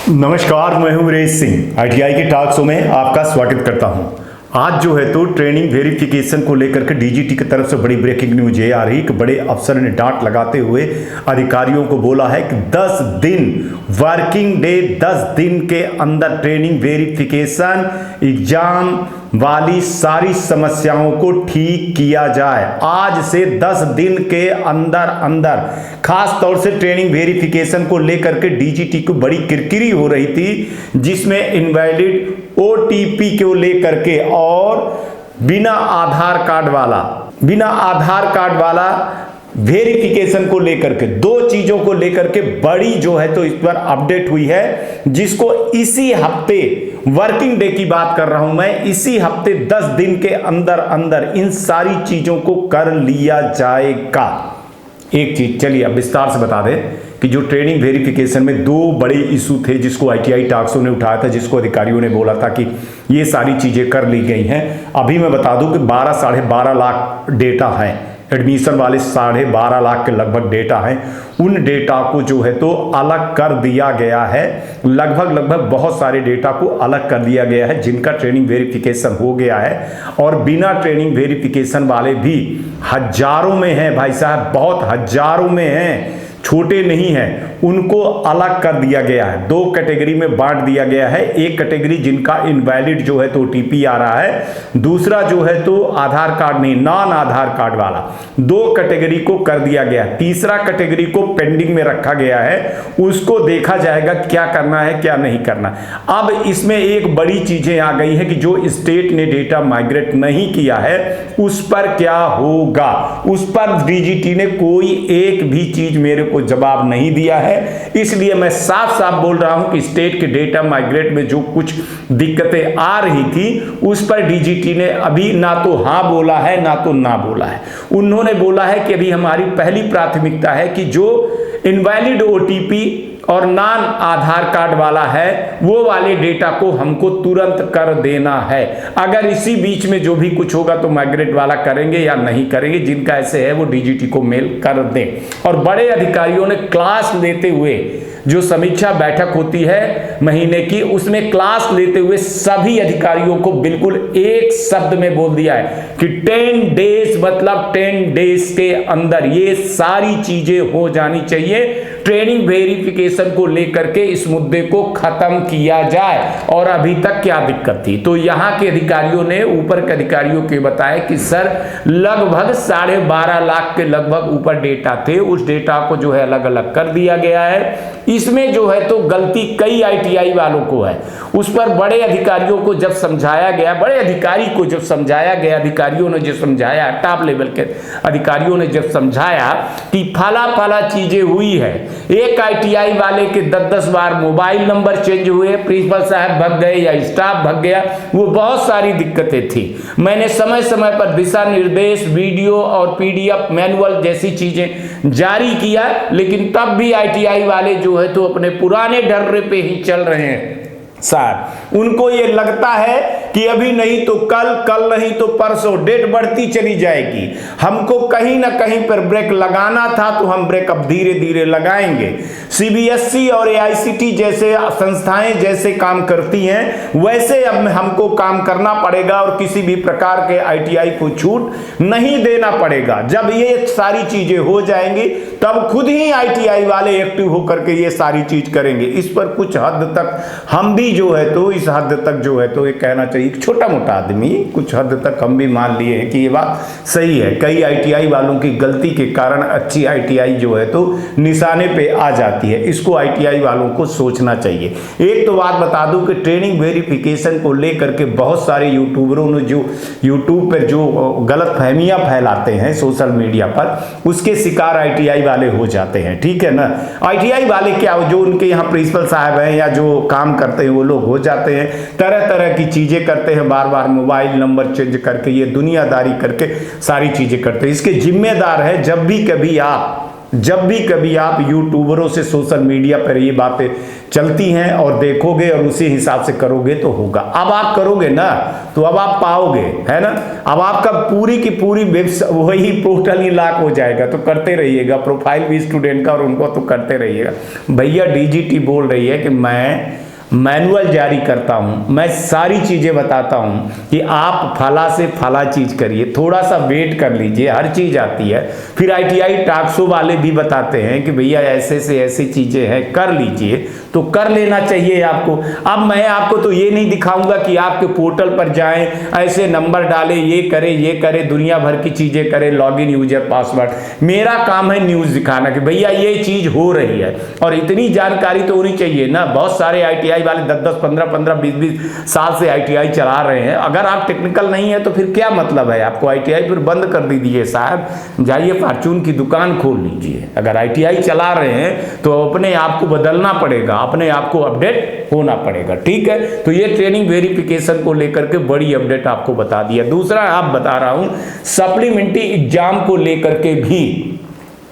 नमस्कार, मैं हूं वीरेश सिंह। आईटीआई के टॉक शो में आपका स्वागत करता हूं। आज जो है तो ट्रेनिंग वेरिफिकेशन को लेकर के डीजीटी की तरफ से बड़ी ब्रेकिंग न्यूज ये आ रही कि बड़े अफसर ने डांट लगाते हुए अधिकारियों को बोला है कि 10 दिन वर्किंग डे 10 दिन के अंदर ट्रेनिंग वेरिफिकेशन एग्जाम वाली सारी समस्याओं को ठीक किया जाए। आज से 10 दिन के अंदर अंदर खास तौर से ट्रेनिंग वेरिफिकेशन को लेकर के डीजीटी को बड़ी किरकिरी हो रही थी, जिसमें इनवैलिड ओटीपी को लेकर के और बिना आधार कार्ड वाला वेरिफिकेशन को लेकर के दो चीजों को लेकर के बड़ी जो है तो इस पर अपडेट हुई है, जिसको इसी हफ्ते वर्किंग डे की बात कर रहा हूं मैं, इसी हफ्ते 10 दिन के अंदर अंदर इन सारी चीजों को कर लिया जाएगा। एक चीज चलिए अब विस्तार से बता दें कि जो ट्रेनिंग वेरिफिकेशन में दो बड़े इशू थे जिसको आईटीआई टॉक शो ने उठाया था, जिसको अधिकारियों ने बोला था कि ये सारी चीजें कर ली गई हैं। अभी मैं बता दूं कि 12-12.5 लाख डेटा है, एडमिशन वाले 12.5 लाख के लगभग डेटा है। उन डेटा को जो है तो अलग कर दिया गया है, लगभग बहुत सारे डेटा को अलग कर दिया गया है जिनका ट्रेनिंग वेरिफिकेशन हो गया है, और बिना ट्रेनिंग वेरिफिकेशन वाले भी हजारों में हैं भाई साहब, बहुत हजारों में हैं, छोटे नहीं हैं। उनको अलग कर दिया गया है, दो कैटेगरी में बांट दिया गया है। एक कैटेगरी जिनका इनवैलिड जो है तो ओटीपी आ रहा है, दूसरा जो है तो आधार कार्ड नहीं, नॉन आधार कार्ड वाला, दो कैटेगरी को कर दिया गया। तीसरा कैटेगरी को पेंडिंग में रखा गया है, उसको देखा जाएगा क्या करना है क्या नहीं करना। अब इसमें एक बड़ी चीजें आ गई है कि जो स्टेट ने डेटा माइग्रेट नहीं किया है उस पर क्या होगा, उस पर डीजीटी ने कोई एक भी चीज मेरे को जवाब नहीं दिया है। इसलिए मैं साफ साफ बोल रहा हूं कि स्टेट के डेटा माइग्रेट में जो कुछ दिक्कतें आ रही थी उस पर डीजीटी ने अभी ना तो हां बोला है ना तो ना बोला है। उन्होंने बोला है कि अभी हमारी पहली प्राथमिकता है कि जो इनवैलिड ओटीपी और नॉन आधार कार्ड वाला है वो वाले डेटा को हमको तुरंत कर देना है। अगर इसी बीच में जो भी कुछ होगा तो माइग्रेट वाला करेंगे या नहीं करेंगे, जिनका ऐसे है वो डीजीटी को मेल कर दें। और बड़े अधिकारियों ने क्लास लेते हुए, जो समीक्षा बैठक होती है महीने की, उसमें क्लास लेते हुए सभी अधिकारियों को बिल्कुल एक शब्द में बोल दिया है कि 10 डेज मतलब 10 डेज के अंदर ये सारी चीजें हो जानी चाहिए। ट्रेनिंग वेरिफिकेशन को लेकर के इस मुद्दे को खत्म किया जाए। और अभी तक क्या दिक्कत थी, तो यहाँ के अधिकारियों ने ऊपर के अधिकारियों के बताया कि सर लगभग 12.5 लाख के लगभग ऊपर डेटा थे, उस डेटा को जो है अलग अलग कर दिया गया है। इसमें जो है तो गलती कई आईटीआई वालों को है। उस पर बड़े अधिकारियों को जब समझाया गया, बड़े अधिकारी को जब समझाया गया, अधिकारियों ने जो समझाया, टॉप लेवल के अधिकारियों ने जब समझाया कि फला चीजें हुई है, एक आईटीआई वाले के 10-10 बार मोबाइल नंबर चेंज हुए, प्रिंसिपल साहब भग गए या स्टाफ भग गया, वो बहुत सारी दिक्कतें थी। मैंने समय समय पर दिशा निर्देश, वीडियो और पीडीएफ मैनुअल जैसी चीजें जारी किया, लेकिन तब भी आईटीआई वाले जो है तो अपने पुराने डर्रे पे ही चल रहे हैं। सर उनको ये लगता है कि अभी नहीं तो कल नहीं तो परसों डेट बढ़ती चली जाएगी, हमको कहीं ना कहीं पर ब्रेक लगाना था तो हम ब्रेक अब धीरे धीरे लगाएंगे। सीबीएसई और एआईसीटी जैसे संस्थाएं जैसे काम करती हैं वैसे अब हमको काम करना पड़ेगा और किसी भी प्रकार के आईटीआई को छूट नहीं देना पड़ेगा। जब ये सारी चीजें हो जाएंगी तब खुद ही आईटीआई वाले एक्टिव होकर के ये सारी चीज करेंगे। इस पर कुछ हद तक हम भी जो है तो इस हद तक जो है तो ये कहना चाहिए, छोटा मोटा आदमी कुछ हद तक हम भी मान लिए हैं कि ये बात सही है। कई आईटीआई वालों की गलती के कारण अच्छी आईटीआई जो है तो निशाने पे आ जाती है, इसको आईटीआई वालों को सोचना चाहिए। एक तो बात बता दूं कि ट्रेनिंग वेरिफिकेशन को लेकर के बहुत सारे यूट्यूबरों ने जो यूट्यूब पर जो गलत फहमियां फैलाते हैं सोशल मीडिया पर, उसके शिकार आईटीआई वाले हो जाते हैं। ठीक है ना, आईटीआई वाले क्या, जो उनके यहाँ प्रिंसिपल साहब हैं या जो काम करते हैं वो लोग हो जाते हैं, तरह तरह की चीजें करते हैं, बार बार मोबाइल नंबर चेंज करके ये दुनियादारी करके सारी चीजें करते हैं। इसके जिम्मेदार है जब भी कभी आप जब भी कभी आप यूट्यूबरों से, सोशल मीडिया पर ये बातें चलती हैं और देखोगे और उसी हिसाब से करोगे तो होगा। अब आप करोगे ना तो अब आप पाओगे, है ना। अब आपका पूरी की पूरी वही पोर्टल ही लॉक हो जाएगा। तो करते रहिएगा, प्रोफाइल भी स्टूडेंट का और उनको तो करते रहिएगा। भैया डीजीटी बोल रही है कि मैं मैनुअल जारी करता हूं, मैं सारी चीजें बताता हूं कि आप फला से फला चीज करिए, थोड़ा सा वेट कर लीजिए, हर चीज आती है। फिर आईटीआई टाक्सो वाले भी बताते हैं कि भैया ऐसे से ऐसी चीजें हैं, कर लीजिए, तो कर लेना चाहिए आपको। अब मैं आपको तो ये नहीं दिखाऊंगा कि आपके पोर्टल पर जाएं, ऐसे नंबर डालें, ये करें, दुनिया भर की चीजें करें, लॉगिन, यूजर, पासवर्ड। मेरा काम है न्यूज दिखाना कि भैया ये चीज हो रही है, और इतनी जानकारी तो होनी चाहिए ना। बहुत सारे आईटीआई वाले 10-10, 15-15, 20-20 साल से आईटीआई चला रहे हैं। अगर आप टेक्निकल नहीं है तो फिर क्या मतलब है आपको? आईटीआई फिर बंद कर दीजिए साहब, जाइए फॉर्चून की दुकान खोल लीजिए। अगर आईटीआई चला रहे हैं तो अपने आप को बदलना पड़ेगा, अपने आप को अपडेट होना पड़ेगा, ठीक है। तो ये ट्रेनिंग वेरिफिकेशन को लेकर के बड़ी अपडेट आपको बता दिया। दूसरा आप बता रहा हूं, सप्लीमेंट्री एग्जाम को लेकर के भी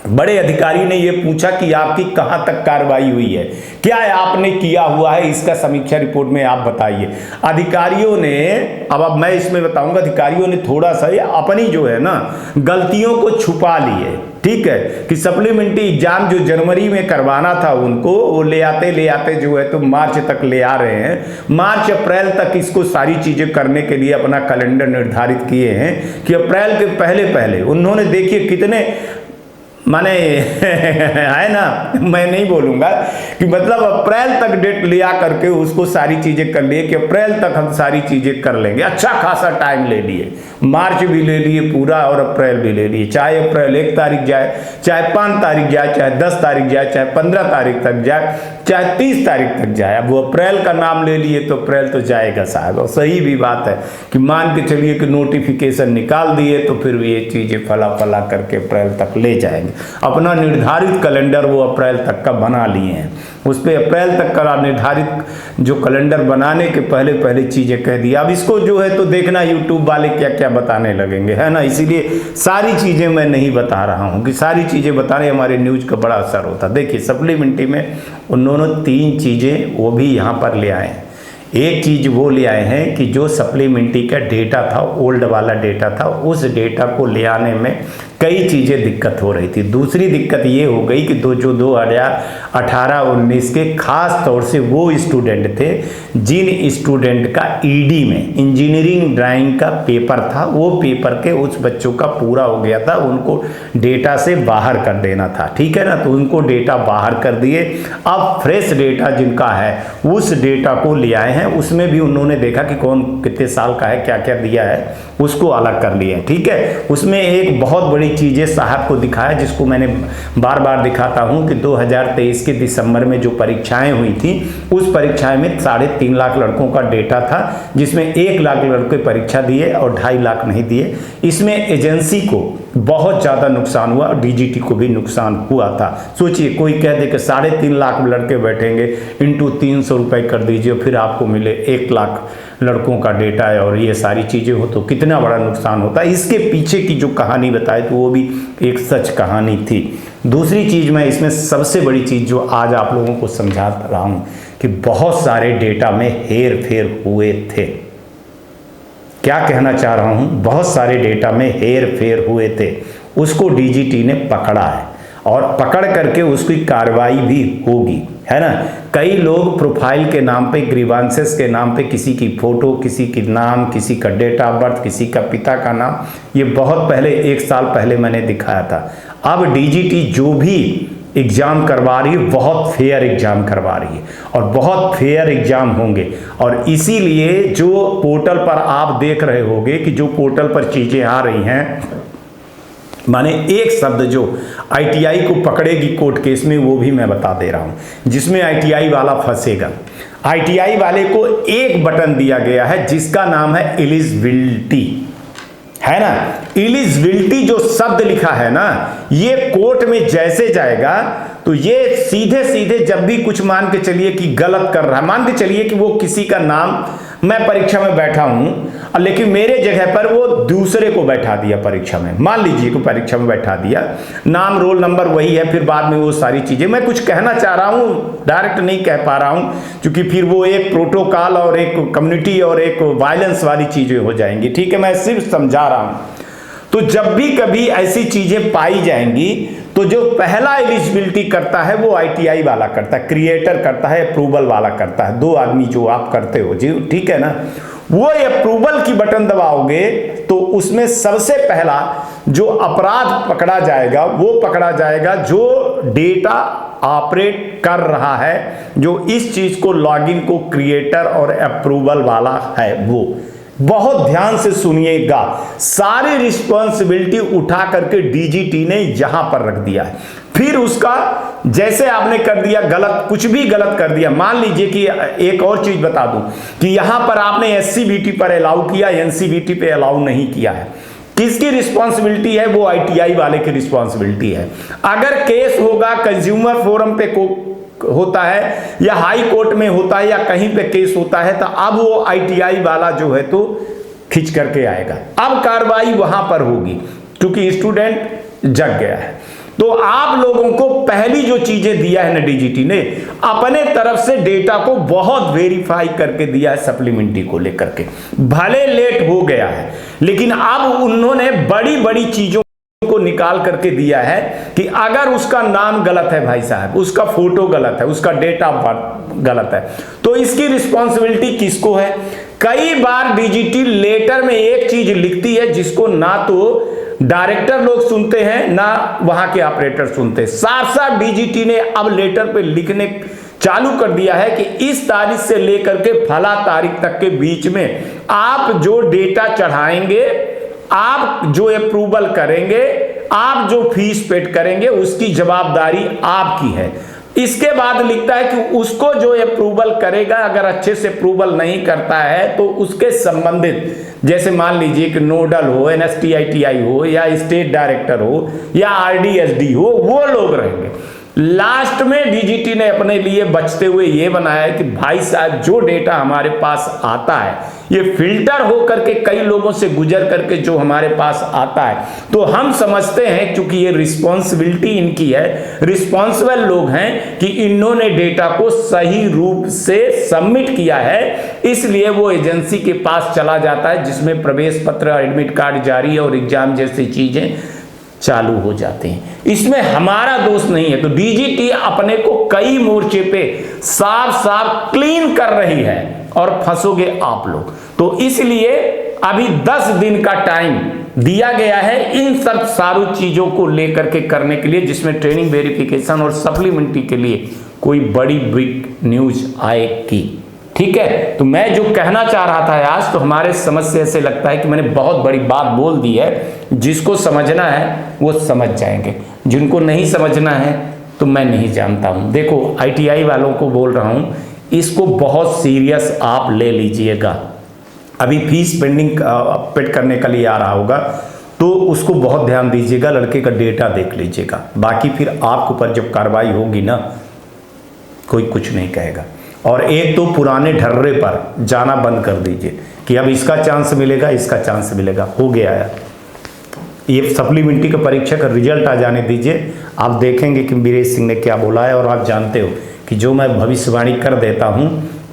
बड़े अधिकारी ने यह पूछा कि आपकी कहां तक कार्रवाई हुई है, क्या आपने किया हुआ है, इसका समीक्षा रिपोर्ट में आप बताइए। अधिकारियों ने, अब मैं इसमें बताऊंगा, अधिकारियों ने थोड़ा सा अपनी जो है ना गलतियों को छुपा लिए, ठीक है। कि सप्लीमेंट्री एग्जाम जो जनवरी में करवाना था उनको, वो ले आते जो है तो मार्च तक ले आ रहे हैं। मार्च अप्रैल तक इसको सारी चीजें करने के लिए अपना कैलेंडर निर्धारित किए हैं कि अप्रैल के पहले उन्होंने, देखिए कितने माने है ना, मैं नहीं बोलूंगा कि मतलब अप्रैल तक डेट लिया करके उसको सारी चीजें कर लिए कि अप्रैल तक हम सारी चीजें कर लेंगे। अच्छा खासा टाइम ले लिए, मार्च भी ले लिए पूरा और अप्रैल भी ले लिए। चाहे अप्रैल 1 तारीख जाए, चाहे 5 तारीख जाए, चाहे 10 तारीख जाए, चाहे 15 तारीख तक जाए, चाहे 30 तारीख तक जाए। अब वो अप्रैल का नाम ले लिए तो अप्रैल तो जाएगा साहब। और सही भी बात है कि मान के चलिए कि नोटिफिकेशन निकाल दिए तो फिर ये चीजें फला करके अप्रैल तक ले जाएंगे। अपना निर्धारित कैलेंडर वो अप्रैल तक का बना लिए हैं, उस पे अप्रैल तक का निर्धारित जो कैलेंडर बनाने के पहले चीजें कह दी। अब इसको जो है तो देखना यूट्यूब वाले क्या क्या बताने लगेंगे, है ना। इसीलिए सारी चीजें मैं नहीं बता रहा हूं कि सारी चीजें बताने हमारे न्यूज का बड़ा असर होता। देखिए सप्लीमेंट्री में उन्होंने 3 चीजें वो भी यहां पर ले आए हैं। एक चीज वो ले आए हैं कि जो सप्लीमेंट्री का डेटा था, ओल्ड वाला डेटा था, उस डेटा को ले आने में कई चीज़ें दिक्कत हो रही थी। दूसरी दिक्कत ये हो गई कि जो 2018-19 के खास तौर से वो स्टूडेंट थे जिन स्टूडेंट का ईडी में इंजीनियरिंग ड्राइंग का पेपर था, वो पेपर के उस बच्चों का पूरा हो गया था, उनको डेटा से बाहर कर देना था, ठीक है ना। तो उनको डेटा बाहर कर दिए। अब फ्रेश डेटा जिनका है उस डेटा को ले आए हैं। उसमें भी उन्होंने देखा कि कौन कितने साल का है, क्या क्या दिया है, उसको अलग कर लिया, ठीक है। उसमें एक बहुत बड़ी चीजें साहब को दिखाया, जिसको मैंने बार बार दिखाता हूं कि 2023 के दिसंबर में जो परीक्षाएं हुई थी, उस परीक्षाएं में 3.5 लाख लड़कों का डेटा था, जिसमें 1 लाख लड़के परीक्षा दिए और 2.5 लाख नहीं दिए। इसमें एजेंसी को बहुत ज्यादा नुकसान हुआ और डीजीटी को भी नुकसान हुआ था। सोचिए कोई कह दे कि 3.5 लाख लड़के बैठेंगे, इंटू 300 रुपए कर दीजिए, फिर आपको मिले 1 लाख लड़कों का डेटा है और ये सारी चीजें हो तो कितना बड़ा नुकसान होता है। इसके पीछे की जो कहानी बताई तो वो भी एक सच कहानी थी। दूसरी चीज मैं इसमें सबसे बड़ी चीज जो आज आप लोगों को समझा रहा हूं कि बहुत सारे डेटा में हेर फेर हुए थे। क्या कहना चाह रहा हूं, बहुत सारे डेटा में हेर फेर हुए थे, उसको डीजीटी ने पकड़ा है और पकड़ करके उसकी कार्रवाई भी होगी, है ना। कई लोग प्रोफाइल के नाम पे, ग्रीवांसेस के नाम पे किसी की फोटो, किसी की नाम, किसी का डेट ऑफ बर्थ, किसी का पिता का नाम, ये बहुत पहले 1 साल पहले मैंने दिखाया था। अब डीजीटी जो भी एग्जाम करवा रही है बहुत फेयर एग्जाम करवा रही है और बहुत फेयर एग्जाम होंगे। और इसीलिए जो पोर्टल पर आप देख रहे होंगे कि जो पोर्टल पर चीजें आ रही हैं, माने एक शब्द जो आईटीआई को पकड़ेगी कोर्ट केस में, वो भी मैं बता दे रहा हूं, जिसमें आईटीआई वाला फंसेगा। आईटीआई वाले को एक बटन दिया गया है जिसका नाम है एलिजिबिलिटी, है ना। एलिजिबिलिटी जो शब्द लिखा है ना, ये कोर्ट में जैसे जाएगा तो ये सीधे सीधे जब भी कुछ मान के चलिए कि गलत कर रहा है, मान के चलिए कि वो किसी का नाम, मैं परीक्षा में बैठा हूं लेकिन मेरे जगह पर वो दूसरे को बैठा दिया परीक्षा में, मान लीजिए कि परीक्षा में बैठा दिया, नाम रोल नंबर वही है, फिर बाद में वो सारी चीजें, मैं कुछ कहना चाह रहा हूं, डायरेक्ट नहीं कह पा रहा हूं, क्योंकि फिर वो एक प्रोटोकॉल और एक कम्युनिटी और एक वायलेंस वाली चीजें हो जाएंगी। ठीक है, मैं सिर्फ समझा रहा हूं। तो जब भी कभी ऐसी चीजें पाई जाएंगी तो जो पहला एलिजिबिलिटी करता है वो आईटीआई वाला करता है, क्रिएटर करता है, अप्रूवल वाला करता है, दो आदमी जो आप करते हो जी, ठीक है ना। वो अप्रूवल की बटन दबाओगे तो उसमें सबसे पहला जो अपराध पकड़ा जाएगा वो पकड़ा जाएगा जो डेटा ऑपरेट कर रहा है, जो इस चीज को लॉगिन को क्रिएटर और अप्रूवल वाला है। वो बहुत ध्यान से सुनिएगा, सारी रिस्पॉन्सिबिलिटी उठा करके डीजीटी ने यहां पर रख दिया है। फिर उसका जैसे आपने कर दिया गलत, कुछ भी गलत कर दिया, मान लीजिए कि एक और चीज बता दूं कि यहां पर आपने एससीबीटी पर अलाउ किया, एनसीबीटी पे अलाउ नहीं किया है, किसकी रिस्पॉन्सिबिलिटी है? वो आईटीआई वाले की रिस्पॉन्सिबिलिटी है। अगर केस होगा कंज्यूमर फोरम पे होता है या हाई कोर्ट में होता है या कहीं पे केस होता है, तो अब वो आईटीआई वाला जो है तो खिंच करके आएगा। अब कार्रवाई वहां पर होगी क्योंकि स्टूडेंट जग गया है। तो आप लोगों को पहली जो चीजें दिया है ना डीजीटी ने, अपने तरफ से डेटा को बहुत वेरीफाई करके दिया है सप्लीमेंट्री को लेकर के। भले लेट हो गया है लेकिन अब उन्होंने बड़ी बड़ी चीजों को निकाल करके दिया है कि अगर उसका नाम गलत है भाई साहब, उसका फोटो गलत है, उसका डेट ऑफ बर्थ गलत है, तो इसकी रिस्पॉन्सिबिलिटी किसको है? कई बार डीजीटी लेटर में एक चीज लिखती है जिसको ना तो डायरेक्टर लोग सुनते हैं ना वहां के ऑपरेटर सुनते हैं। साफ साफ डीजीटी ने अब लेटर पे लिखने चालू कर दिया है कि इस तारीख से लेकर के फला तारीख तक के बीच में आप जो डेटा चढ़ाएंगे, आप जो अप्रूवल करेंगे, आप जो फीस पेड करेंगे, उसकी जवाबदारी आपकी है। इसके बाद लिखता है कि उसको जो अप्रूवल करेगा अगर अच्छे से अप्रूवल नहीं करता है तो उसके संबंधित, जैसे मान लीजिए कि नोडल हो, एनएसटीआईटीआई हो या स्टेट डायरेक्टर हो या आरडीएसडी हो, वो लोग रहेंगे। लास्ट में डीजीटी ने अपने लिए बचते हुए ये बनाया है कि भाई साहब जो डेटा हमारे पास आता है ये फिल्टर हो करके कई लोगों से गुजर करके जो हमारे पास आता है, तो हम समझते हैं क्योंकि ये रिस्पॉन्सिबिलिटी इनकी है, रिस्पॉन्सिबल लोग हैं कि इन्होंने डेटा को सही रूप से सबमिट किया है, इसलिए वो एजेंसी के पास चला जाता है जिसमें प्रवेश पत्र, एडमिट कार्ड जारी और एग्जाम जैसी चीजें चालू हो जाते हैं। इसमें हमारा दोष नहीं है। तो डीजीटी अपने को कई मोर्चे पे साफ साफ क्लीन कर रही है और फंसोगे आप लोग। तो इसलिए अभी 10 दिन का टाइम दिया गया है इन सब सारी चीजों को लेकर के करने के लिए, जिसमें ट्रेनिंग, वेरिफिकेशन और सप्लीमेंट्री के लिए कोई बड़ी बिग न्यूज आएगी। ठीक है, तो मैं जो कहना चाह रहा था आज, तो हमारे समझ से ऐसे लगता है कि मैंने बहुत बड़ी बात बोल दी है। जिसको समझना है वो समझ जाएंगे, जिनको नहीं समझना है तो मैं नहीं जानता हूं। देखो आईटीआई वालों को बोल रहा हूं, इसको बहुत सीरियस आप ले लीजिएगा। अभी फीस पेड करने के लिए आ रहा होगा तो उसको बहुत ध्यान दीजिएगा, लड़के का डेटा देख लीजिएगा। बाकी फिर आपके ऊपर जब कार्रवाई होगी ना, कोई कुछ नहीं कहेगा। और एक तो पुराने ढर्रे पर जाना बंद कर दीजिए कि अब इसका चांस मिलेगा, इसका चांस मिलेगा। हो गया है, ये सप्लीमेंट्री का परीक्षा का रिजल्ट आ जाने दीजिए, आप देखेंगे कि वीरेश सिंह ने क्या बोला है। और आप जानते हो कि जो मैं भविष्यवाणी कर देता हूँ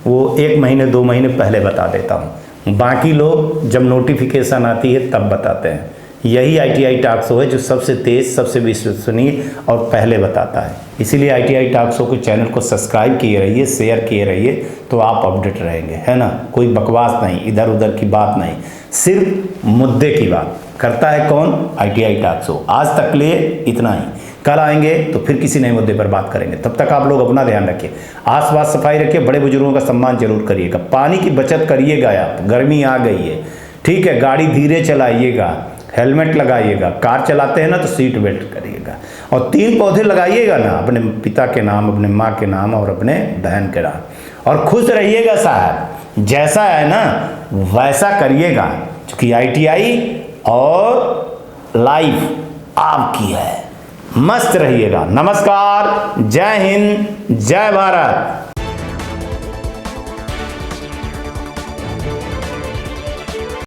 वो 1 महीने 2 महीने पहले बता देता हूँ, बाकी लोग जब नोटिफिकेशन आती है तब बताते हैं। यही आईटीआई टॉक शो है जो सबसे तेज, सबसे विश्वसनीय और पहले बताता है। इसीलिए आईटीआई टॉक शो के चैनल को सब्सक्राइब किए रहिए, शेयर किए रहिए, तो आप अपडेट रहेंगे, है ना। कोई बकवास नहीं, इधर उधर की बात नहीं, सिर्फ मुद्दे की बात करता है कौन? ITI talk show. आज तक के लिए इतना ही, कल आएंगे तो फिर किसी नए मुद्दे पर बात करेंगे। तब तक आप लोग अपना ध्यान रखिए, आसपास सफाई रखिए, बड़े बुजुर्गों का सम्मान जरूर करिएगा, पानी की बचत करिएगा। आप गर्मी आ गई है, ठीक है, गाड़ी धीरे चलाइएगा, हेलमेट लगाइएगा, कार चलाते हैं ना तो सीट बेल्ट करिएगा, और 3 पौधे लगाइएगा ना, अपने पिता के नाम, अपने माँ के नाम और अपने बहन के नाम। और खुश रहिएगा साहब, जैसा है ना वैसा करिएगा, क्योंकि आईटीआई और लाइफ आपकी है। मस्त रहिएगा। नमस्कार, जय हिंद, जय भारत।